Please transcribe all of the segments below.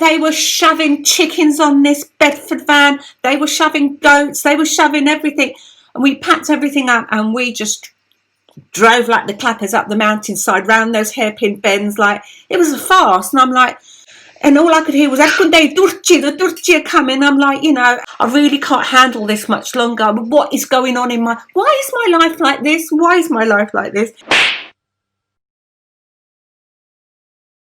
They were shoving chickens on this Bedford van. They were shoving goats. They were shoving everything. And we packed everything up and we just drove like the clappers up the mountainside, round those hairpin bends. Like, it was a farce. And I'm like, and all I could hear was, the Turkey are coming. I'm like, I really can't handle this much longer. What is going on why is my life like this? Why is my life like this?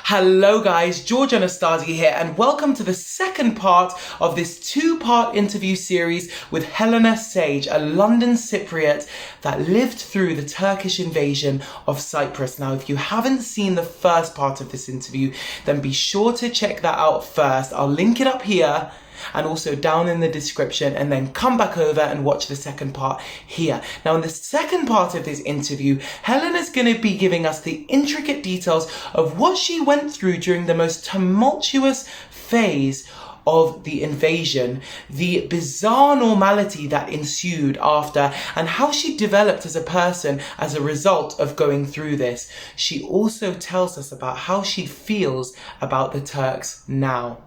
Hello guys, George Anastazi here, and welcome to the second part of this two-part interview series with Helena Sage, a London Cypriot that lived through the Turkish invasion of Cyprus. Now, if you haven't seen the first part of this interview, then be sure to check that out first. I'll link it up here and also down in the description, and then come back over and watch the second part here. Now, in the second part of this interview, Helena's going to be giving us the intricate details of what she went through during the most tumultuous phase of the invasion, the bizarre normality that ensued after, and how she developed as a person as a result of going through this. She also tells us about how she feels about the Turks now.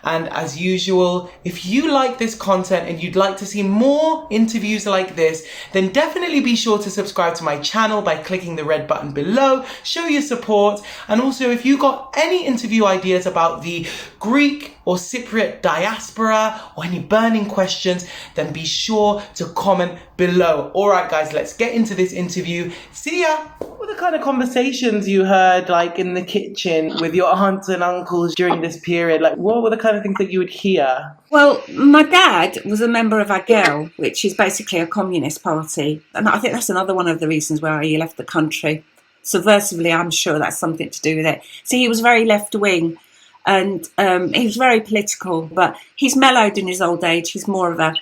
And as usual, if you like this content and you'd like to see more interviews like this, then definitely be sure to subscribe to my channel by clicking the red button below, show your support. And also, if you got any interview ideas about the Greek or Cypriot diaspora or any burning questions, then be sure to comment below. All right, guys, let's get into this interview. See ya! What were the kind of conversations you heard, like, in the kitchen with your aunts and uncles during this period? Like, what were the kind of things that you would hear? Well, my dad was a member of AGEL, which is basically a communist party. And I think that's another one of the reasons why he left the country. Subversively, I'm sure that's something to do with it. So he was very left-wing. And he was very political, but he's mellowed in his old age. He's more of a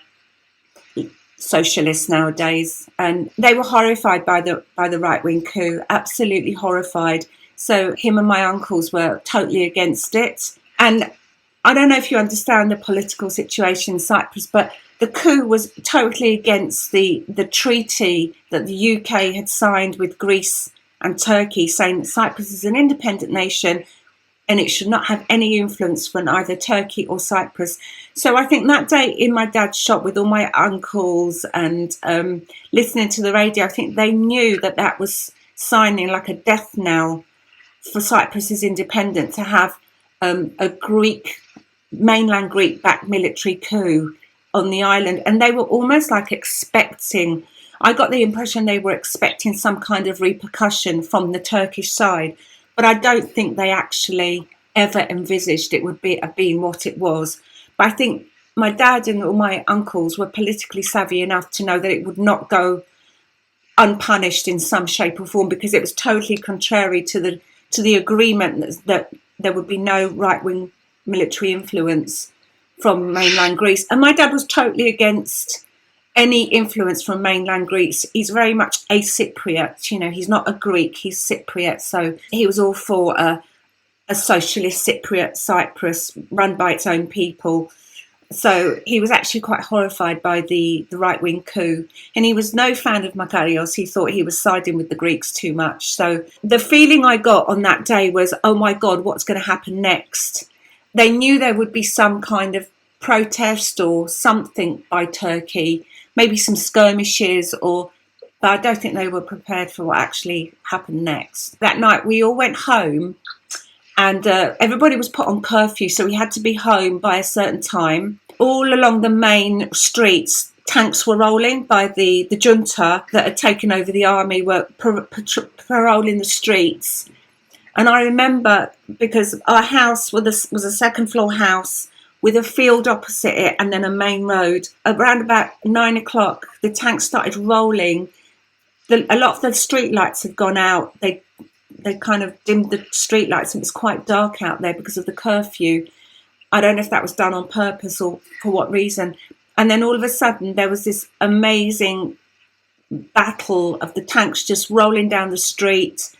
socialist nowadays. And they were horrified by the right-wing coup, absolutely horrified. So him and my uncles were totally against it. And I don't know if you understand the political situation in Cyprus, but the coup was totally against the treaty that the UK had signed with Greece and Turkey, saying that Cyprus is an independent nation and it should not have any influence from either Turkey or Cyprus. So I think that day in my dad's shop with all my uncles and listening to the radio, I think they knew that that was signing like a death knell for Cyprus's independence, to have a mainland Greek-backed military coup on the island. And they were almost like expecting, I got the impression they were expecting some kind of repercussion from the Turkish side. But I don't think they actually ever envisaged it would have been what it was. But I think my dad and all my uncles were politically savvy enough to know that it would not go unpunished in some shape or form, because it was totally contrary to the agreement that there would be no right-wing military influence from mainland Greece. And my dad was totally against any influence from mainland Greece. He's very much a Cypriot, he's not a Greek, he's Cypriot. So he was all for a socialist Cypriot Cyprus run by its own people. So he was actually quite horrified by the right-wing coup. And he was no fan of Makarios. He thought he was siding with the Greeks too much. So the feeling I got on that day was, oh my God, what's going to happen next? They knew there would be some kind of protest or something by Turkey, maybe some skirmishes, but I don't think they were prepared for what actually happened next. That night we all went home, and everybody was put on curfew, so we had to be home by a certain time. All along the main streets, tanks were rolling by the junta that had taken over the army, were patrolling the streets. And I remember, because our house was a second floor house with a field opposite it and then a main road. Around about 9 o'clock, the tanks started rolling. A lot of the street lights had gone out. They kind of dimmed the street lights. It was quite dark out there because of the curfew. I don't know if that was done on purpose or for what reason. And then all of a sudden, there was this amazing battle of the tanks just rolling down the street,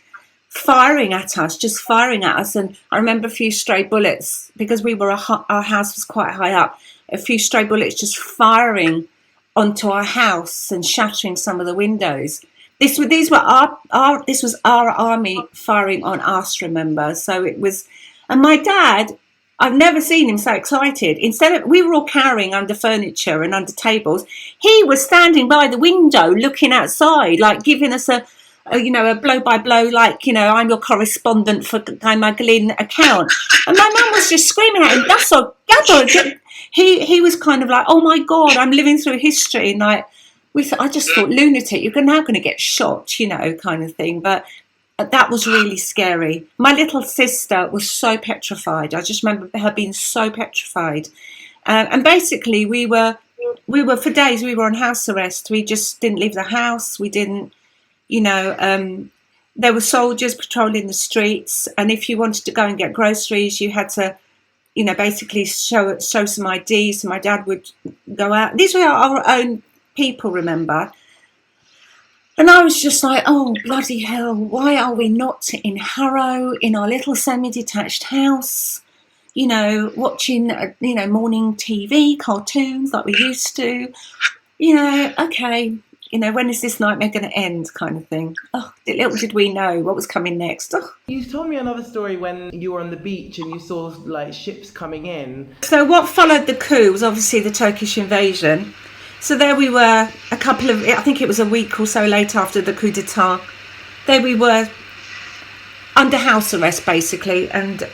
firing at us. And I remember a few stray bullets, because our house was quite high up, a few stray bullets just firing onto our house and shattering some of the windows. This was our army firing on us, remember? So it was, and my dad, I've never seen him so excited. Instead of, we were all cowering under furniture and under tables, he was standing by the window looking outside, like giving us a blow by blow, like, I'm your correspondent for Guy Magdalene account. And my mum was just screaming at him, that's a gather. He was kind of like, oh my God, I'm living through history. And like, I just thought, lunatic, you're now going to get shot, kind of thing. But that was really scary. My little sister was so petrified. I just remember her being so petrified. And basically we were for days, we were on house arrest. We just didn't leave the house. We didn't, there were soldiers patrolling the streets. And if you wanted to go and get groceries, you had to, basically show some ID. So my dad would go out. These were our own people, remember? And I was just like, oh, bloody hell, why are we not in Harrow, in our little semi-detached house, watching, morning TV, cartoons like we used to, okay, when is this nightmare going to end, kind of thing. Oh, little did we know what was coming next. Oh. You told me another story when you were on the beach and you saw, like, ships coming in. So what followed the coup was obviously the Turkish invasion. So there we were, I think it was a week or so later after the coup d'etat. There we were under house arrest, basically. And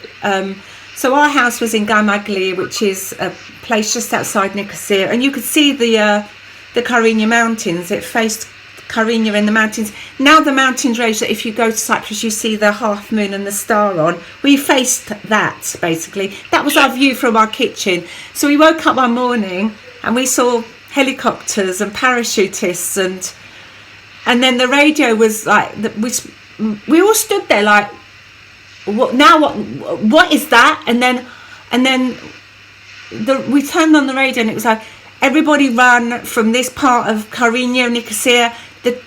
so our house was in Gamagli, which is a place just outside Nicosia. And you could see the Karinya Mountains. It faced Karinya in the mountains. Now the mountains range that if you go to Cyprus, you see the half moon and the star on. We faced that, basically. That was our view from our kitchen. So we woke up one morning and we saw helicopters and parachutists, and then the radio was like, we all stood there like, what is that? And then we turned on the radio and it was like, everybody run from this part of Karinya, Nicosia,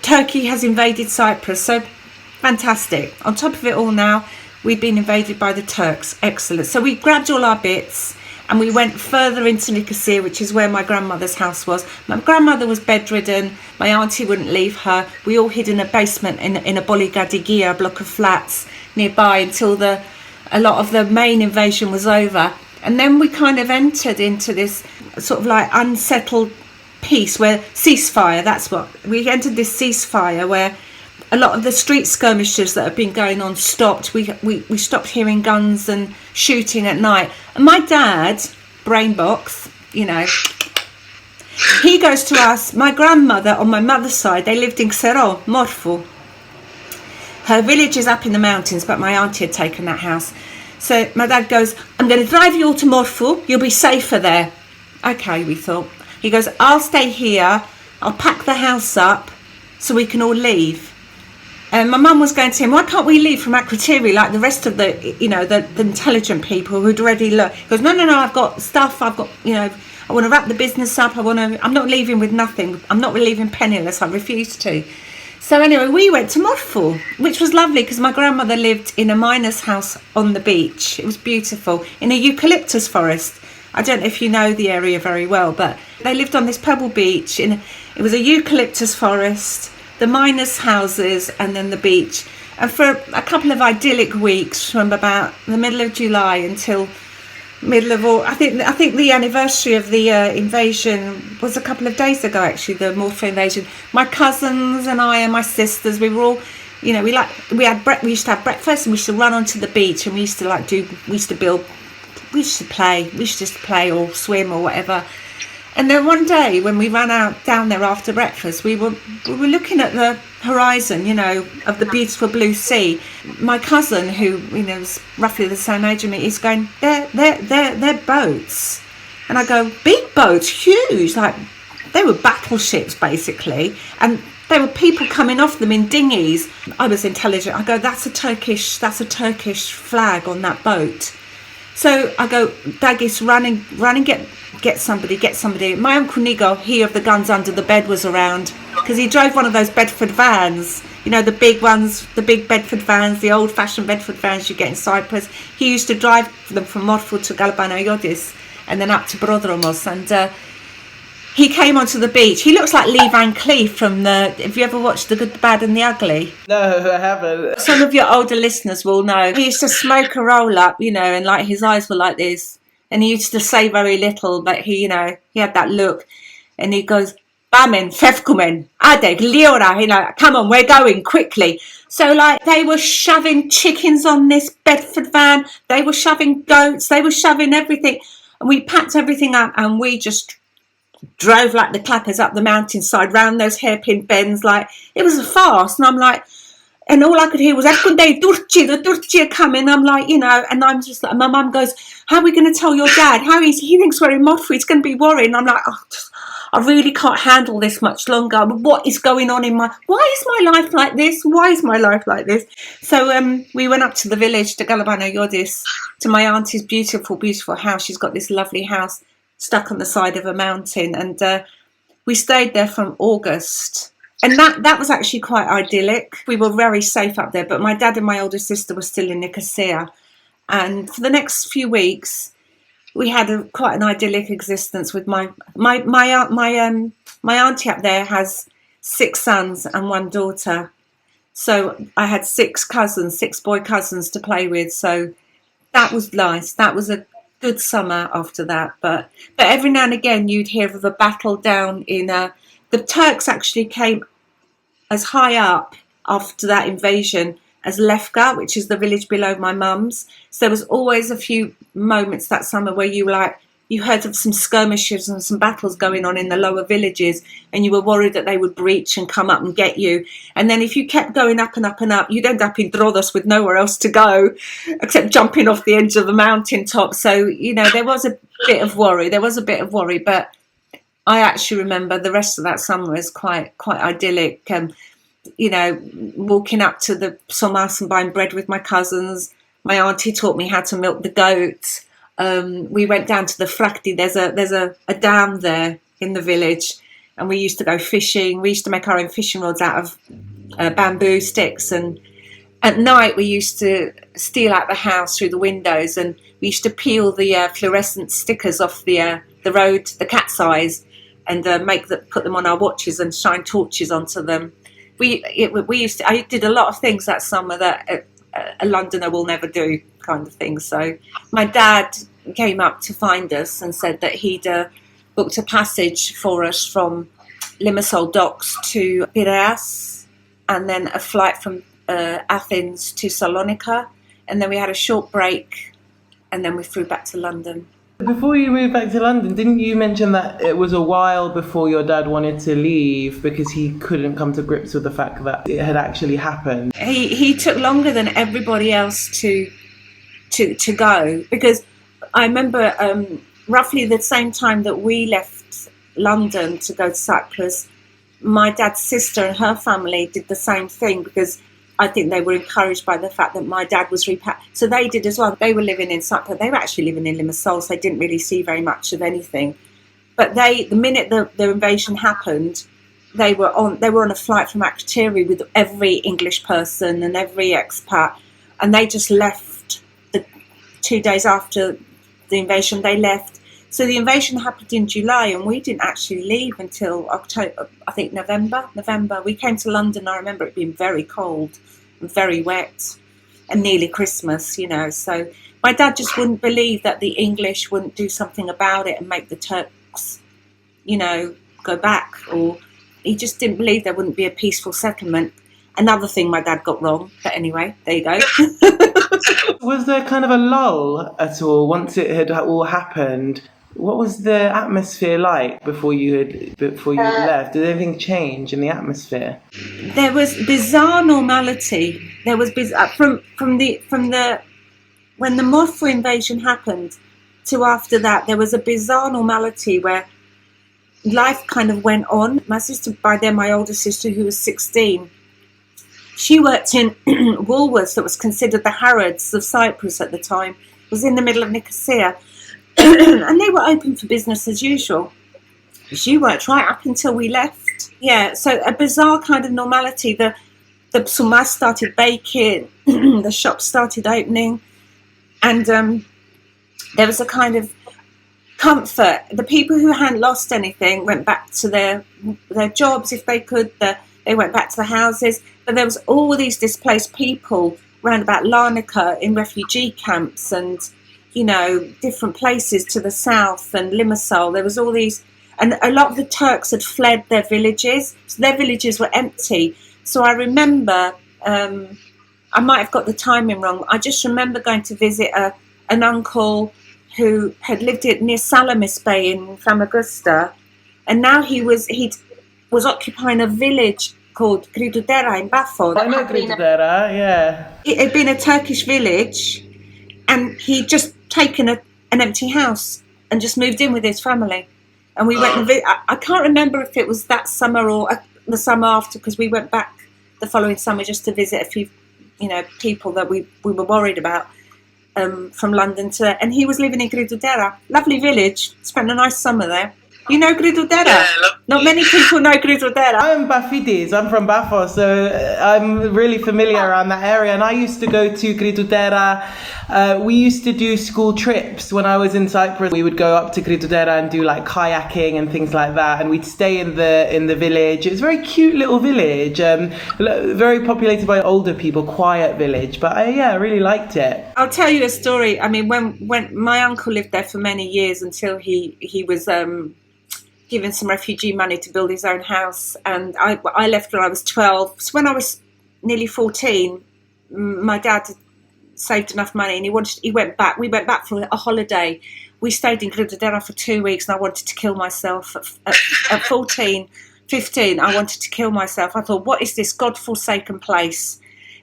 Turkey has invaded Cyprus. So fantastic. On top of it all now, we'd been invaded by the Turks. Excellent. So we grabbed all our bits and we went further into Nicosia, which is where my grandmother's house was. My grandmother was bedridden. My auntie wouldn't leave her. We all hid in a basement in a Boligadigia block of flats nearby until a lot of the main invasion was over. And then we kind of entered into this sort of like unsettled peace where ceasefire, we entered this ceasefire where a lot of the street skirmishes that have been going on stopped. We stopped hearing guns and shooting at night. And my dad, brain box, he goes to us. My grandmother on my mother's side, they lived in Xero, Morfu. Her village is up in the mountains, but my auntie had taken that house. So my dad goes, I'm going to drive you all to Morfu. You'll be safer there. Okay, we thought. He goes, I'll stay here. I'll pack the house up so we can all leave. And my mum was going to him, why can't we leave from Akrotiri like the rest of the intelligent people who'd already looked? He goes, no, I've got stuff. I've got, I want to wrap the business up. I'm not leaving with nothing. I'm not leaving penniless. I refuse to. So anyway, we went to Morfu, which was lovely because my grandmother lived in a miner's house on the beach. It was beautiful, in a eucalyptus forest. I don't know if you know the area very well, but they lived on this pebble beach. It was a eucalyptus forest, the miners' houses, and then the beach. And for a couple of idyllic weeks, from about the middle of July until middle of August, I think the anniversary of the invasion was a couple of days ago. Actually, the Morfu invasion. My cousins and I and my sisters, we were all, we used to have breakfast and we used to run onto the beach and we used to just play or swim or whatever. And then one day when we ran out down there after breakfast, we were looking at the horizon, of the beautiful blue sea. My cousin, who was roughly the same age as me, is going, they're boats. And I go, big boats, huge, like they were battleships basically, and there were people coming off them in dinghies. I was intelligent. I go, that's a Turkish flag on that boat. So I go, Dagis, run and get somebody. My Uncle Nigo, he of the guns under the bed, was around because he drove one of those Bedford vans, the big ones, the big Bedford vans, the old-fashioned Bedford vans you get in Cyprus. He used to drive them from Morfu to Galbano Yodis and then up to Brodromos. And He came onto the beach. He looks like Lee Van Cleef from have you ever watched The Good, the Bad and the Ugly? No, I haven't. Some of your older listeners will know. He used to smoke a roll up, and like his eyes were like this. And he used to say very little, but he had that look. And he goes, Bamen, fefkumen, adeg, liora, come on, we're going quickly. So like they were shoving chickens on this Bedford van. They were shoving goats. They were shoving everything. And we packed everything up and we just drove like the clappers up the mountainside, round those hairpin bends. Like it was a farce. And I'm like, and all I could hear was the Turchi are coming. I'm like, and I'm just like, my mum goes, how are we going to tell your dad? He thinks we're in Modford. He's going to be worried. And I'm like, I really can't handle this much longer. What is going on why is my life like this? Why is my life like this? So we went up to the village, to Galabano Yodis, to my auntie's beautiful, beautiful house. She's got this lovely house stuck on the side of a mountain. And we stayed there from August. And that was actually quite idyllic. We were very safe up there. But my dad and my older sister were still in Nicosia. And for the next few weeks, we had quite an idyllic existence with my auntie up there has 6 sons and 1 daughter. So I had 6 boy cousins to play with. So that was nice. That was a good summer after that. But every now and again you'd hear of a battle down in the Turks actually came as high up after that invasion as Lefka, which is the village below my mum's. So there was always a few moments that summer where you heard of some skirmishes and some battles going on in the lower villages, and you were worried that they would breach and come up and get you. And then if you kept going up and up and up, you'd end up in Drodos with nowhere else to go except jumping off the edge of the mountaintop. So, there was a bit of worry. But I actually remember the rest of that summer as quite idyllic. Walking up to the Somas and buying bread with my cousins. My auntie taught me how to milk the goats. We went down to the Frakti. There's a dam there in the village, and we used to go fishing. We used to make our own fishing rods out of bamboo sticks, and at night we used to steal out the house through the windows, and we used to peel the fluorescent stickers off the road, the cat's eyes, and put them on our watches and shine torches onto them. I did a lot of things that summer that a Londoner will never do, kind of thing. So my dad came up to find us and said that he'd booked a passage for us from Limassol docks to Piraeus, and then a flight from Athens to Salonika, and then we had a short break, and then we flew back to London. Before you moved back to London, didn't you mention that it was a while before your dad wanted to leave because he couldn't come to grips with the fact that it had actually happened? He took longer than everybody else to go, because I remember roughly the same time that we left London to go to Cyprus, my dad's sister and her family did the same thing, because I think they were encouraged by the fact that my dad was repacked. So they did as well. They were living in Cyprus. They were actually living in Limassol, so they didn't really see very much of anything. But the minute the invasion happened, they were on a flight from Akrotiri with every English person and every expat, and they just left 2 days after the invasion. They left. So the invasion happened in July, and we didn't actually leave until October, I think November. We came to London. I remember it being very cold and very wet and nearly Christmas, So my dad just wouldn't believe that the English wouldn't do something about it and make the Turks, go back. Or he just didn't believe there wouldn't be a peaceful settlement. Another thing my dad got wrong. But anyway, there you go. Was there kind of a lull at all once it had all happened? What was the atmosphere like before you left? Did anything change in the atmosphere? There was bizarre normality. There was from the when the Moscow invasion happened to after that, there was a bizarre normality where life kind of went on. My sister, by then my older sister, who was 16, she worked in Woolworths, that was considered the Harrods of Cyprus at the time. It was in the middle of Nicosia. And they were open for business as usual. She worked right up until we left. Yeah, so a bizarre kind of normality. The sumas started baking, the shops started opening, and there was a kind of comfort. The people who hadn't lost anything went back to their jobs if they could. They went back to the houses. But there was all these displaced people around about Larnaca in refugee camps and, you know, different places to the south and Limassol. There was all these, and a lot of the Turks had fled their villages. So their villages were empty. So I remember, I might have got the timing wrong. I just remember going to visit an uncle who had lived near Salamis Bay in Famagusta, and now he was occupying a village called Gridudera in Bafo. I know Gridudera, yeah. It had been a Turkish village, and he'd just taken an empty house and just moved in with his family. And we went and I can't remember if it was that summer or the summer after, because we went back the following summer just to visit a few, you know, people that we were worried about. From London and he was living in Gridudera, lovely village. Spent a nice summer there. You know Gridudera? Yeah, not many people know Gridudera. I'm Bafidis, I'm from Bafo, so I'm really familiar around that area, and I used to go to Gridudera. We used to do school trips when I was in Cyprus. We would go up to Gridudera and do like kayaking and things like that, and we'd stay in the village. It was a very cute little village, very populated by older people, quiet village, but I really liked it. I'll tell you a story. I mean, when my uncle lived there for many years until he was given some refugee money to build his own house, and I left when I was 12. So when I was nearly 14, my dad saved enough money and he went back. We went back for a holiday. We stayed in Gridudera for 2 weeks, and I wanted to kill myself at 14, 15. I wanted to kill myself. I thought, what is this godforsaken place?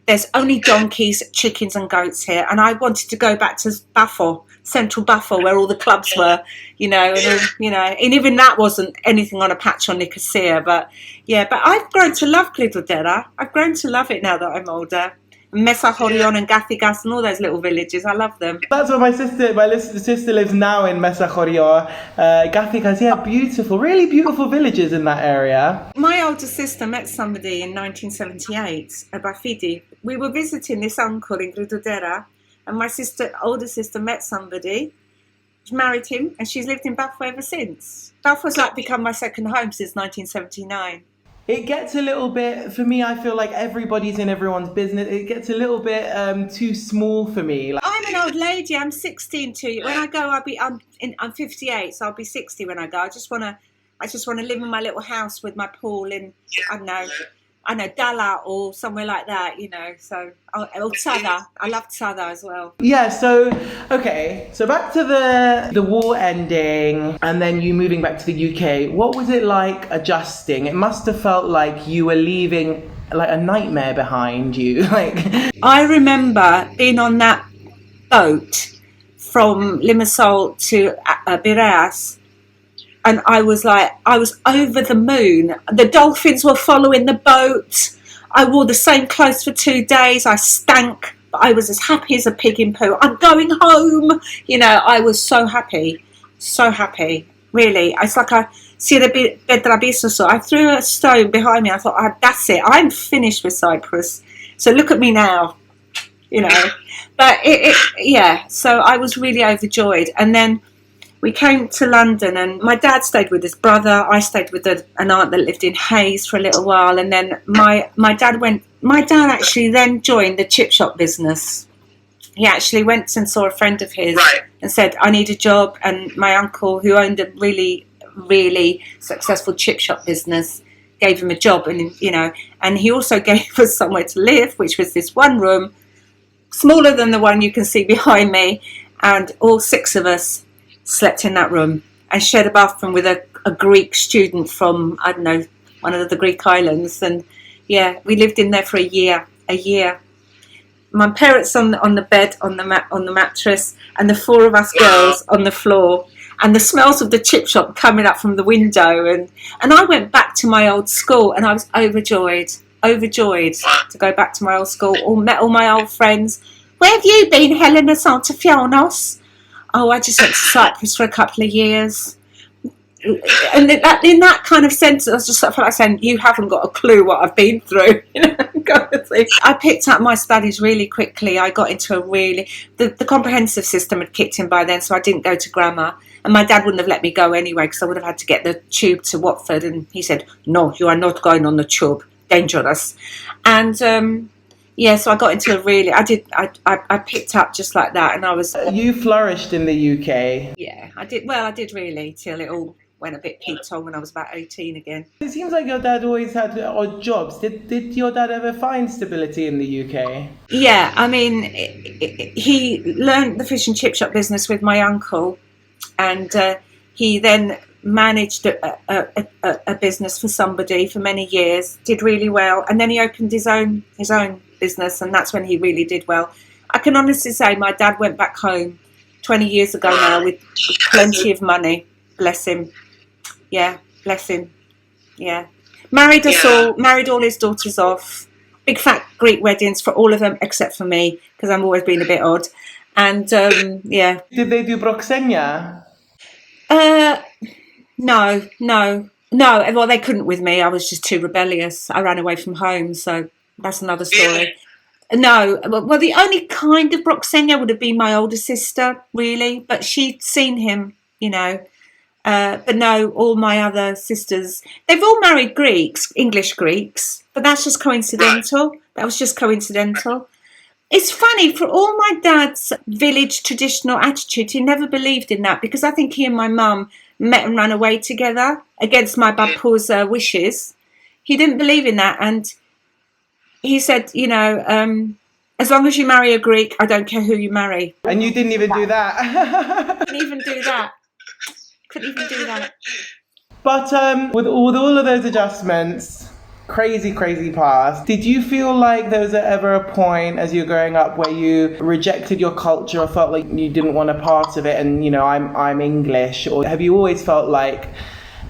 There's only donkeys, chickens and goats here, and I wanted to go back to Bafo, central Bafo, where all the clubs were, and even that wasn't anything on a patch on Nicosia, but I've grown to love Gridudera. I've grown to love it now that I'm older. Mesa Horion and Gathigas and all those little villages, I love them. That's where my sister lives now, in Mesa Horion. Gathigas, beautiful, really beautiful villages in that area. My older sister met somebody in 1978 at Bafidi. We were visiting this uncle in Gridudera, and my older sister met somebody, married him, and she's lived in Bafo ever since. Bafo's like become my second home since 1979. It gets a little bit, for me, I feel like everybody's in everyone's business. It gets a little bit too small for me. I'm an old lady. I'm 16 too. When I go, I'm 58, so I'll be 60 when I go. I just want to live in my little house with my pool in, I know, Dala or somewhere like that, so, or Tzada. I love Tzada as well. Yeah, so back to the war ending and then you moving back to the UK. What was it like adjusting? It must have felt like you were leaving like a nightmare behind you. I remember being on that boat from Limassol to Piraeus. And I was over the moon. The dolphins were following the boat. I wore the same clothes for 2 days. I stank, but I was as happy as a pig in poo. I'm going home. I was so happy. So happy. Really. It's like I see the Bedrabiso. So I threw a stone behind me. I thought, that's it. I'm finished with Cyprus. So look at me now. But so I was really overjoyed. And then we came to London, and my dad stayed with his brother. I stayed with an aunt that lived in Hayes for a little while, and then my dad actually then joined the chip shop business. He actually went and saw a friend of his and said, I need a job. And my uncle, who owned a really, really successful chip shop business, gave him a job, and he also gave us somewhere to live, which was this one room, smaller than the one you can see behind me, and all 6 of us slept in that room and shared a bathroom with a Greek student from, I don't know, one of the Greek islands. And we lived in there for a year. My parents on the bed, on the mattress, and the 4 of us girls on the floor, and the smells of the chip shop coming up from the window. And I went back to my old school, and I was overjoyed to go back to my old school. Met all my old friends. Where have you been, Helena Sage? Oh, I just went to Cyprus for a couple of years. and that in that kind of sense, I was just felt like saying, "You haven't got a clue what I've been through." Kind of thing. I picked up my studies really quickly. I got into the comprehensive system had kicked in by then, so I didn't go to grammar. And my dad wouldn't have let me go anyway because I would have had to get the tube to Watford. And he said, "No, you are not going on the tube. Dangerous." And so I got into I picked up just like that, and I was. You flourished in the UK. Yeah, I did. Well, I did really till it all went a bit peaked on when I was about 18 again. It seems like your dad always had odd jobs. Did your dad ever find stability in the UK? Yeah, I mean, he learned the fish and chip shop business with my uncle, and he then managed a business for somebody for many years, did really well, and then he opened his own business, and that's when he really did well. I can honestly say my dad went back home 20 years ago now with plenty of money. Bless him. Yeah, bless him. Yeah. Married all his daughters off. Big fat Greek weddings for all of them except for me, because I'm always being a bit odd. And yeah. Did they do Broxenia? No. Well, they couldn't with me. I was just too rebellious. I ran away from home, so that's another story. No, well, the only kind of Broxenia would have been my older sister, really, but she'd seen him, But no, all my other sisters, they've all married Greeks, English Greeks, but that's just coincidental. That was just coincidental. It's funny, for all my dad's village traditional attitude, he never believed in that, because I think he and my mum met and ran away together against my bapu's wishes. He didn't believe in that, and he said, as long as you marry a Greek, I don't care who you marry. And you didn't even do that. Couldn't even do that. But with all of those adjustments, crazy past, did you feel like there was ever a point as you were growing up where you rejected your culture or felt like you didn't want a part of it and, I'm English? Or have you always felt like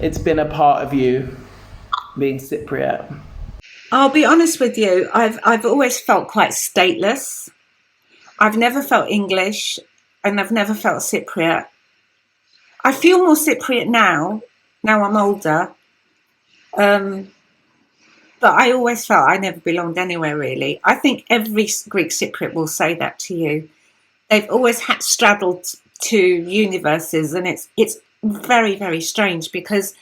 it's been a part of you being Cypriot? I'll be honest with you, I've always felt quite stateless. I've never felt English, and I've never felt Cypriot. I feel more Cypriot now I'm older. But I always felt I never belonged anywhere, really. I think every Greek Cypriot will say that to you. They've always straddled two universes, and it's very, very strange, because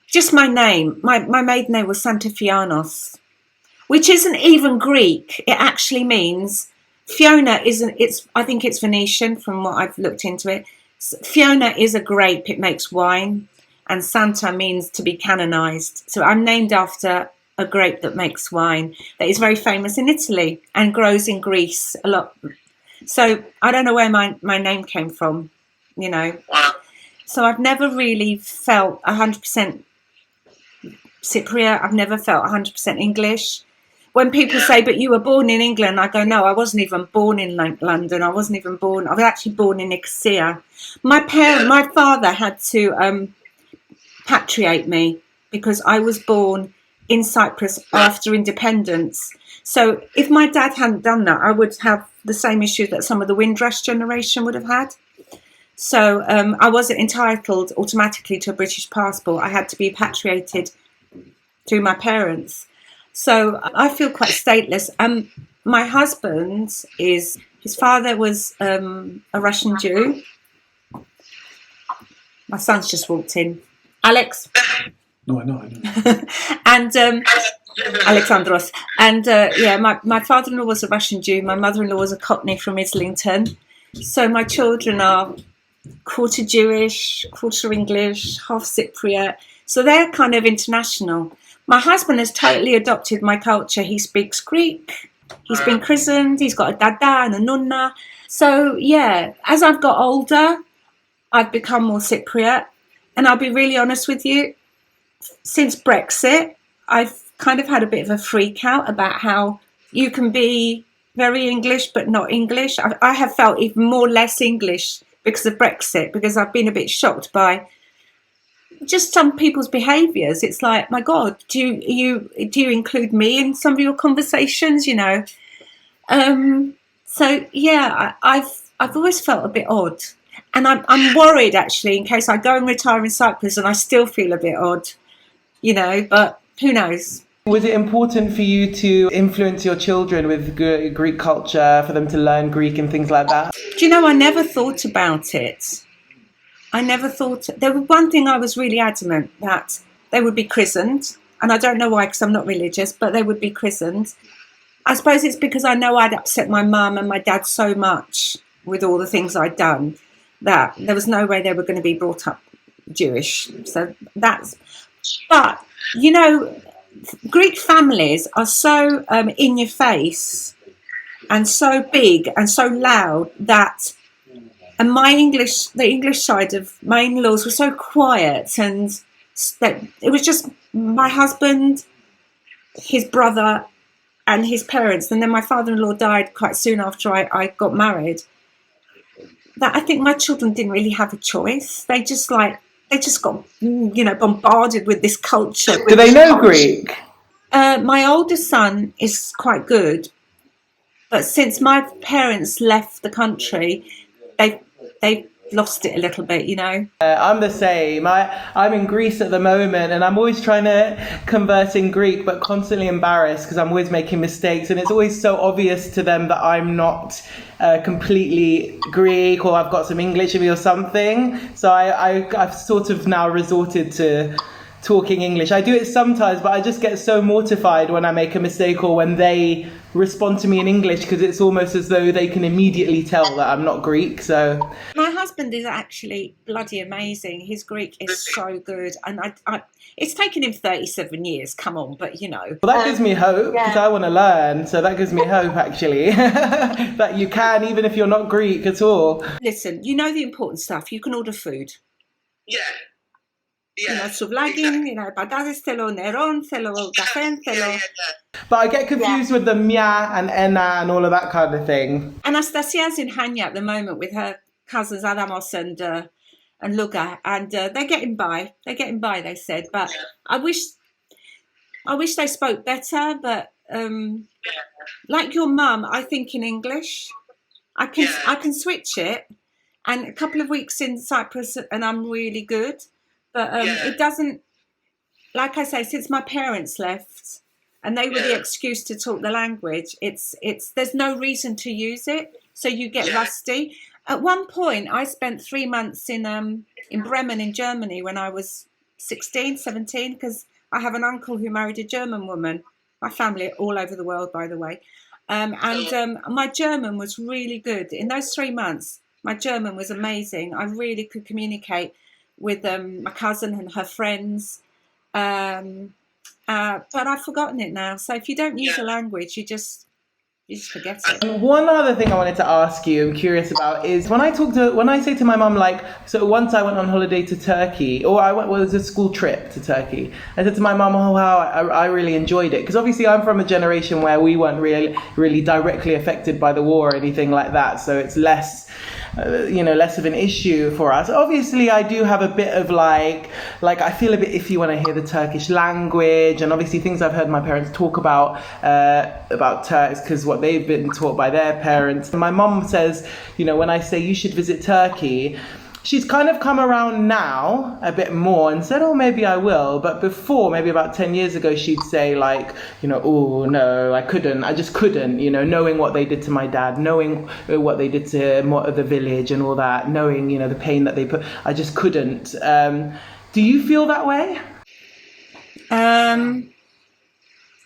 just my name, my maiden name was Santifianos, which isn't even Greek. It actually means Fiona I think it's Venetian from what I've looked into it. Fiona is a grape, it makes wine, and Santa means to be canonized. So I'm named after a grape that makes wine that is very famous in Italy and grows in Greece a lot. So I don't know where my name came from, So I've never really felt 100% Cypriot. I've never felt 100% English. When people say, but you were born in England, I go, no, I wasn't even born in London. I was actually born in Nicosia. My father had to patriate me because I was born in Cyprus after independence. So if my dad hadn't done that, I would have the same issue that some of the Windrush generation would have had. So I wasn't entitled automatically to a British passport. I had to be patriated through my parents. So I feel quite stateless. My husband his father was a Russian Jew. My son's just walked in. Alex? No, I know. And Alexandros. And my father-in-law was a Russian Jew. My mother-in-law was a Cockney from Islington. So my children are quarter Jewish, quarter English, half Cypriot. So they're kind of international. My husband has totally adopted my culture. He speaks Greek. He's been christened. He's got a dada and a nonna. So, yeah, as I've got older, I've become more Cypriot. And I'll be really honest with you, since Brexit, I've kind of had a bit of a freak out about how you can be very English but not English. I have felt even more less English because of Brexit, because I've been a bit shocked by just some people's behaviours. It's like, my God, do you include me in some of your conversations? So yeah, I've always felt a bit odd, And I'm worried, actually, in case I go and retire in Cyprus and I still feel a bit odd, but who knows? Was it important for you to influence your children with Greek culture, for them to learn Greek and things like that? Do you know, I never thought about it. I never thought. There was one thing I was really adamant that they would be christened. And I don't know why, because I'm not religious, but they would be christened. I suppose it's because I know I'd upset my mum and my dad so much with all the things I'd done that there was no way they were going to be brought up Jewish. So that's. But, Greek families are so in your face and so big and so loud that, and the English side of my in-laws were so quiet, and that it was just my husband, his brother, and his parents, and then my father-in-law died quite soon after I got married. That I think my children didn't really have a choice. They just got bombarded with this culture. Do they know Greek? My oldest son is quite good, but since my parents left the country, they've lost it a little bit, I'm the same. I'm in Greece at the moment, and I'm always trying to converse in Greek, but constantly embarrassed because I'm always making mistakes, and it's always so obvious to them that I'm not completely Greek, or I've got some English in me or something. So I've sort of now resorted to talking English. I do it sometimes, but I just get so mortified when I make a mistake or when they respond to me in English, because it's almost as though they can immediately tell that I'm not Greek. So my husband is actually bloody amazing. His Greek is so good, and I it's taken him 37 years. Come on, but Well, that gives me hope, because I want to learn. So that gives me hope, actually, that you can, even if you're not Greek at all. Listen, the important stuff. You can order food. Yeah. Yeah, souvlaki, patates, θέλω νερό, θέλω καφέ, θέλω... But I get confused with the mia and ena and all of that kind of thing. Anastasia's in Hanya at the moment with her cousins Adamos and Luga, and they're getting by. They're getting by, they said. But I wish they spoke better. But like your mum, I think in English, I can switch it, and a couple of weeks in Cyprus, and I'm really good. But it doesn't, like I say, since my parents left and they were the excuse to talk the language, there's no reason to use it. So you get rusty. At one point, I spent 3 months in Bremen in Germany when I was 16, 17, because I have an uncle who married a German woman. My family all over the world, by the way. My German was really good. In those 3 months, my German was amazing. I really could communicate with my cousin and her friends, but I've forgotten it now. So if you don't use a language, you just forget it. And one other thing I wanted to ask you, I'm curious about, is when I say to my mum, like, so once I went on holiday to Turkey, or it was a school trip to Turkey. I said to my mum, oh wow, I really enjoyed it, because obviously I'm from a generation where we weren't really directly affected by the war or anything like that, so it's less of an issue for us. Obviously, I do have a bit of like I feel a bit iffy when I hear the Turkish language, and obviously things I've heard my parents talk about Turks, because what they've been taught by their parents. My mum says, when I say you should visit Turkey, she's kind of come around now a bit more and said, oh, maybe I will. But before, maybe about 10 years ago, she'd say like, oh, no, I just couldn't, knowing what they did to my dad, knowing what they did to the village and all that, knowing, the pain that they put, I just couldn't. Do you feel that way?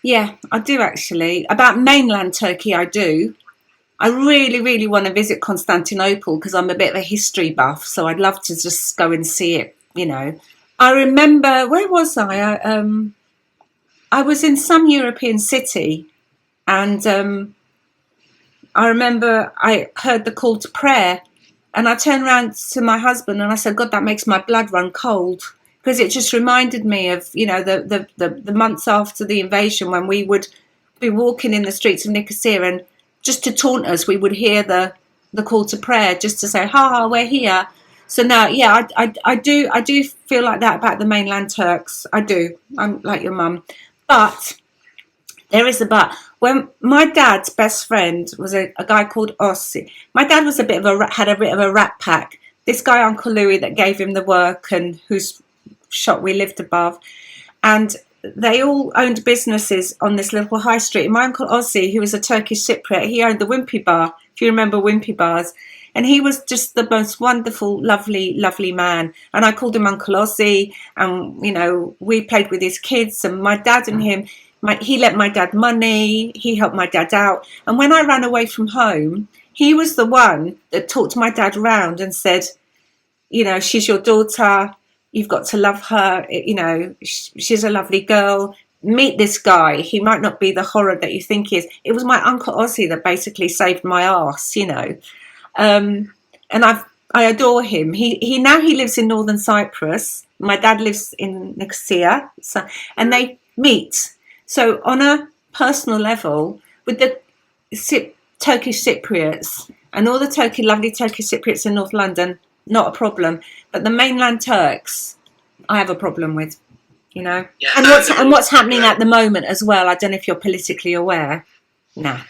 Yeah, I do actually. About mainland Turkey, I do. I really, really want to visit Constantinople because I'm a bit of a history buff, so I'd love to just go and see it, I remember, where was I? I was in some European city, and I remember I heard the call to prayer, and I turned around to my husband and I said, God, that makes my blood run cold, because it just reminded me of, the months after the invasion when we would be walking in the streets of Nicosia, and just to taunt us, we would hear the call to prayer, just to say, ha ha, we're here. So now, yeah, I do feel like that about the mainland Turks. I do. I'm like your mum. But there is a but. When my dad's best friend was a guy called Ossi. My dad was had a bit of a rat pack, this guy, Uncle Louis, that gave him the work and whose shop we lived above. And they all owned businesses on this little high street. And my Uncle Ozzy, who was a Turkish Cypriot, he owned the Wimpy Bar, if you remember Wimpy Bars. And he was just the most wonderful, lovely, lovely man. And I called him Uncle Ozzy. And, you know, we played with his kids. And my dad and him, he lent my dad money. He helped my dad out. And when I ran away from home, he was the one that talked my dad round and said, you know, she's your daughter. You've got to love her. You know, she's a lovely girl. Meet this guy. He might not be the horror that you think he is. It was my Uncle Ozzy that basically saved my arse, you know. And I adore him. He now lives in northern Cyprus. My dad lives in Nicosia, and they meet. So on a personal level, with the Turkish Cypriots and all the lovely Turkish Cypriots in North London, not a problem. But the mainland Turks, I have a problem with, you know. Yeah, and what's happening at the moment as well. I don't know if you're politically aware. Nah.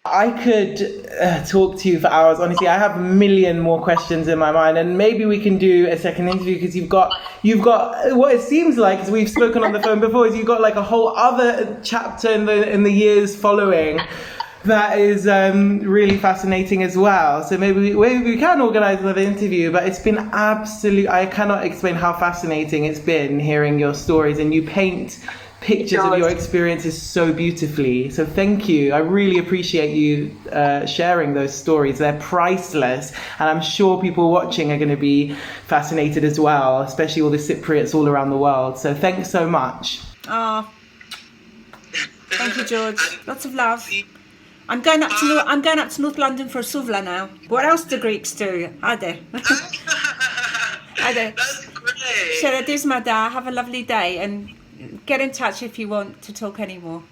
I could talk to you for hours. Honestly, I have a million more questions in my mind, and maybe we can do a second interview because you've got what it seems like, as we've spoken on the phone before, is you've got like a whole other chapter in the years following. That is really fascinating as well. So maybe we can organise another interview, but it's been I cannot explain how fascinating it's been hearing your stories, and you paint pictures of your experiences so beautifully. So thank you. I really appreciate you sharing those stories. They're priceless, and I'm sure people watching are going to be fascinated as well, especially all the Cypriots all around the world. So thanks so much. Oh, thank you, George. Lots of love. I'm going up to North London for a souvla now. What else do Greeks do? Hadi. Hadi. That's great. Şeredizmada. Have a lovely day, and get in touch if you want to talk anymore.